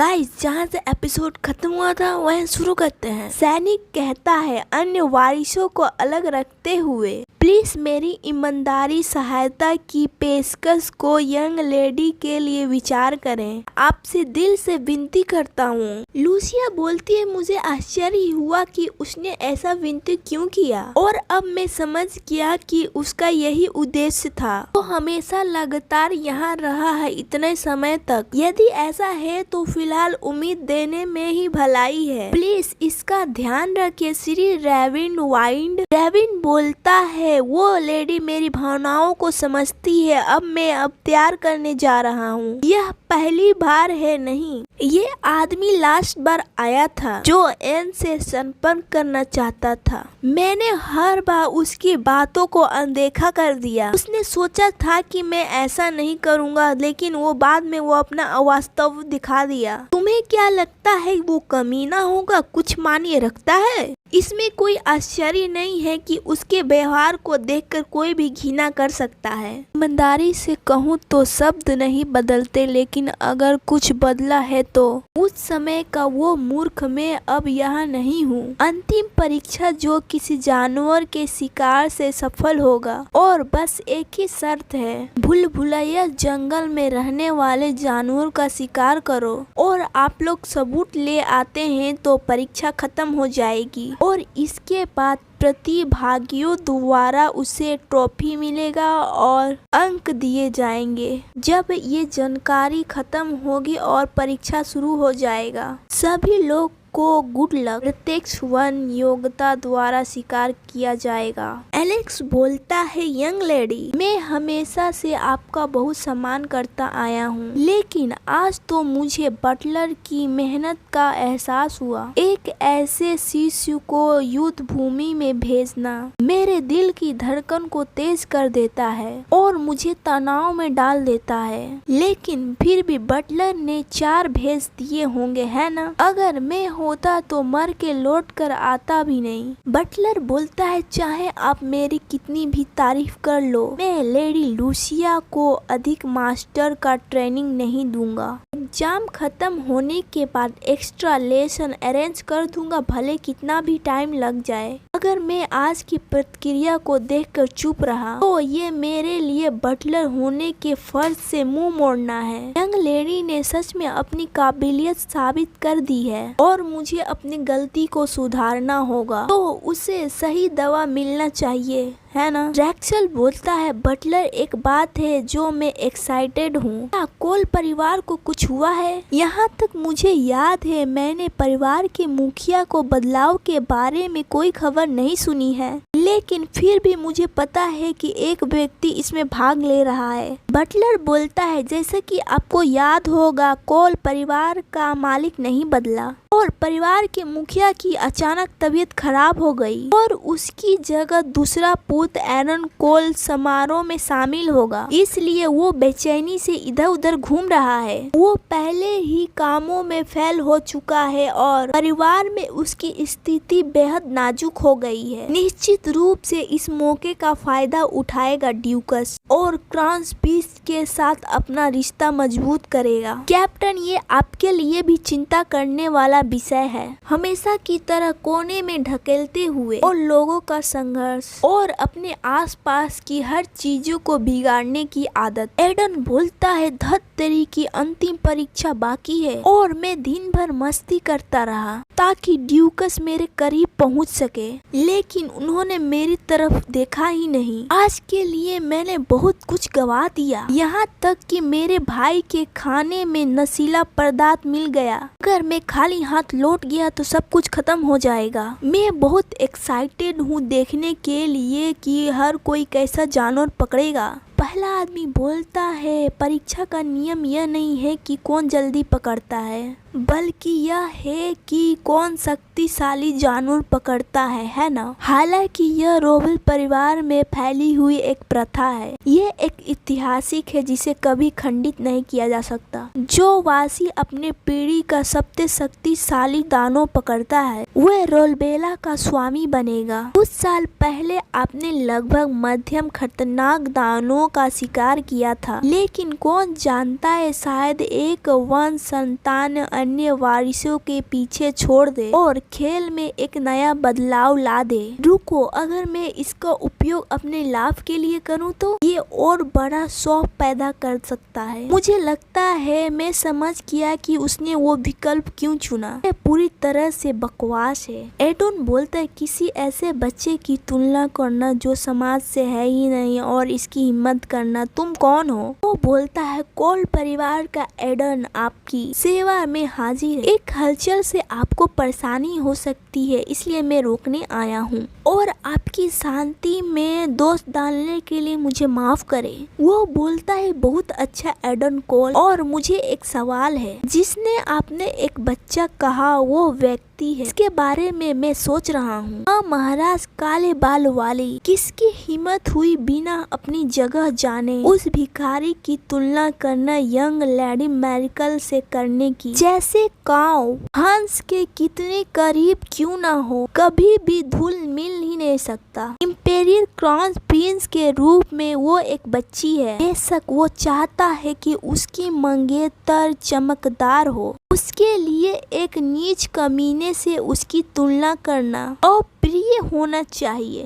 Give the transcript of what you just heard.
Guys, जहाँ से episode खत्म हुआ था वहीं शुरू करते हैं। सैनिक कहता है, अन्य वारिसों को अलग रखते हुए प्लीज मेरी ईमानदारी सहायता की पेशकश को यंग लेडी के लिए विचार करें। आपसे दिल से विनती करता हूँ। लूसिया बोलती है, मुझे आश्चर्य हुआ कि उसने ऐसा विनती क्यों किया और अब मैं समझ गया कि उसका यही उद्देश्य था। वो हमेशा लगातार यहाँ रहा है इतने समय तक। यदि ऐसा है तो फिलहाल उम्मीद देने में ही भलाई है। प्लीज इसका ध्यान रखिए श्री रेविन वाइंड। रेविन बोलता है, वो लेडी मेरी भावनाओं को समझती है। अब मैं प्यार करने जा रहा हूँ। यह पहली बार है नहीं। ये आदमी लास्ट बार आया था जो एन से संपर्क करना चाहता था। मैंने हर बार उसकी बातों को अनदेखा कर दिया। उसने सोचा था कि मैं ऐसा नहीं करूँगा, लेकिन वो बाद में वो अपना वास्तव दिखा दिया। तुम्हें क्या लगता है वो कमीना होगा? कुछ मानिए रखता है? इसमें कोई आश्चर्य नहीं है कि उसके व्यवहार को देखकर कोई भी घृणा कर सकता है। ईमानदारी से कहूँ तो शब्द नहीं बदलते, लेकिन अगर कुछ बदला है तो उस समय का वो मूर्ख मैं अब यहाँ नहीं हूँ। अंतिम परीक्षा जो किसी जानवर के शिकार से सफल होगा, और बस एक ही शर्त है, भूल-भुलैया जंगल में रहने वाले जानवर का शिकार करो और आप लोग सबूत ले आते हैं तो परीक्षा खत्म हो जाएगी और इसके बाद प्रतिभागियों द्वारा उसे ट्रॉफी मिलेगा और अंक दिए जाएंगे। जब ये जानकारी खत्म होगी और परीक्षा शुरू हो जाएगा, सभी लोग को गुड लक। प्रत्यक्ष वन योग्यता द्वारा स्वीकार किया जाएगा। एलेक्स बोलता है, यंग लेडी, मैं हमेशा से आपका बहुत सम्मान करता आया हूँ, लेकिन आज तो मुझे बटलर की मेहनत का एहसास हुआ। एक ऐसे शिशु को युद्ध भूमि में भेजना मेरे दिल की धड़कन को तेज कर देता है और मुझे तनाव में डाल देता है। लेकिन फिर भी बटलर ने 4 भेज दिए होंगे, है ना? अगर मैं होता तो मर के लौट कर आता भी नहीं। बटलर बोलता है, चाहे आप मेरी कितनी भी तारीफ कर लो, मैं लेडी लूसिया को अधिक मास्टर का ट्रेनिंग नहीं दूंगा। एग्जाम खत्म होने के बाद एक्स्ट्रा लेसन अरेंज कर दूंगा, भले कितना भी टाइम लग जाए। अगर मैं आज की प्रतिक्रिया को देखकर चुप रहा तो ये मेरे लिए बटलर होने के फर्ज से मुंह मोड़ना है। यंग लेडी ने सच में अपनी काबिलियत साबित कर दी है और मुझे अपनी गलती को सुधारना होगा, तो उसे सही दवा मिलना चाहिए, है ना? रैक्सल बोलता है, बटलर, एक बात है जो मैं एक्साइटेड हूँ। क्या कोल परिवार को कुछ हुआ है? यहाँ तक मुझे याद है मैंने परिवार के मुखिया को बदलाव के बारे में कोई खबर नहीं सुनी है, लेकिन फिर भी मुझे पता है कि एक व्यक्ति इसमें भाग ले रहा है। बटलर बोलता है, जैसे कि आपको याद होगा, कोल परिवार का मालिक नहीं बदला और परिवार के मुखिया की अचानक तबीयत खराब हो गई और उसकी जगह दूसरा पुत्र एरन कोल समारोह में शामिल होगा। इसलिए वो बेचैनी से इधर उधर घूम रहा है। वो पहले ही कामों में फेल हो चुका है और परिवार में उसकी स्थिति बेहद नाजुक हो गई है। निश्चित रूप से इस मौके का फायदा उठाएगा ड्यूकस और क्राउन्स बीस्ट के साथ अपना रिश्ता मजबूत करेगा। कैप्टन, ये आपके लिए भी चिंता करने वाला विषय है। हमेशा की तरह कोने में ढकेलते हुए और लोगों का संघर्ष और अपने आसपास की हर चीजों को बिगाड़ने की आदत। एडन बोलता है, धत तेरी की अंतिम परीक्षा बाकी है और मैं दिन भर मस्ती करता रहा ताकि ड्यूकस मेरे करीब पहुंच सके, लेकिन उन्होंने मेरी तरफ देखा ही नहीं। आज के लिए मैंने बहुत कुछ गवा दिया, यहाँ तक कि मेरे भाई के खाने में नशीला पदार्थ मिल गया। अगर मैं खाली हाथ लौट गया तो सब कुछ खत्म हो जाएगा। मैं बहुत एक्साइटेड हूँ देखने के लिए कि हर कोई कैसा जानवर पकड़ेगा। पहला आदमी बोलता है, परीक्षा का नियम यह नहीं है कि कौन जल्दी पकड़ता है, बल्कि यह है कि कौन शक्तिशाली जानवर पकड़ता है ना? हालांकि यह रोबल परिवार में फैली हुई एक प्रथा है। यह एक ऐतिहासिक है जिसे कभी खंडित नहीं किया जा सकता। जो वासी अपने पीढ़ी का सबसे शक्तिशाली दानव पकड़ता है, वह रोलबेला का स्वामी बनेगा। कुछ साल पहले आपने लगभग मध्यम खतरनाक दानवों जुल्मों का शिकार किया था। लेकिन कौन जानता है, शायद एक वंश संतान अन्य वारिसों के पीछे छोड़ दे और खेल में एक नया बदलाव ला दे। रुको, अगर मैं इसका उपयोग अपने लाभ के लिए करूँ तो ये और बड़ा शौक पैदा कर सकता है। मुझे लगता है मैं समझ गया कि उसने वो विकल्प क्यों चुना। यह पूरी तरह से बकवास है। एडोन बोलता है, किसी ऐसे बच्चे की तुलना करना जो समाज से है ही नहीं और इसकी हिम्मत करना, तुम कौन हो? वो बोलता है, कोल परिवार का एडन आपकी सेवा में हाजिर है। एक हलचल से आपको परेशानी हो सकती है, इसलिए मैं रोकने आया हूँ और आपकी शांति में दोष डालने के लिए मुझे माफ करें। वो बोलता है, बहुत अच्छा एडन कोल, और मुझे एक सवाल है। जिसने आपने एक बच्चा कहा, वो व्यक्ति है, इसके बारे में मैं सोच रहा हूँ। हाँ महाराज, काले बाल वाली। किसकी हिम्मत हुई बिना अपनी जगह जाने उस भिखारी की तुलना करना यंग लेडी मेरिकल से करने की? जैसे काऊ हंस के कितने करीब क्यों ना हो, कभी भी धूल मिल ही नहीं सकता। इंपीरियल क्राउन प्रिंस के रूप में वो एक बच्ची है। बेशक वो चाहता है कि उसकी मंगेतर चमकदार हो, उसके लिए एक नीच कमीने से उसकी तुलना करना अप्रिय होना चाहिए।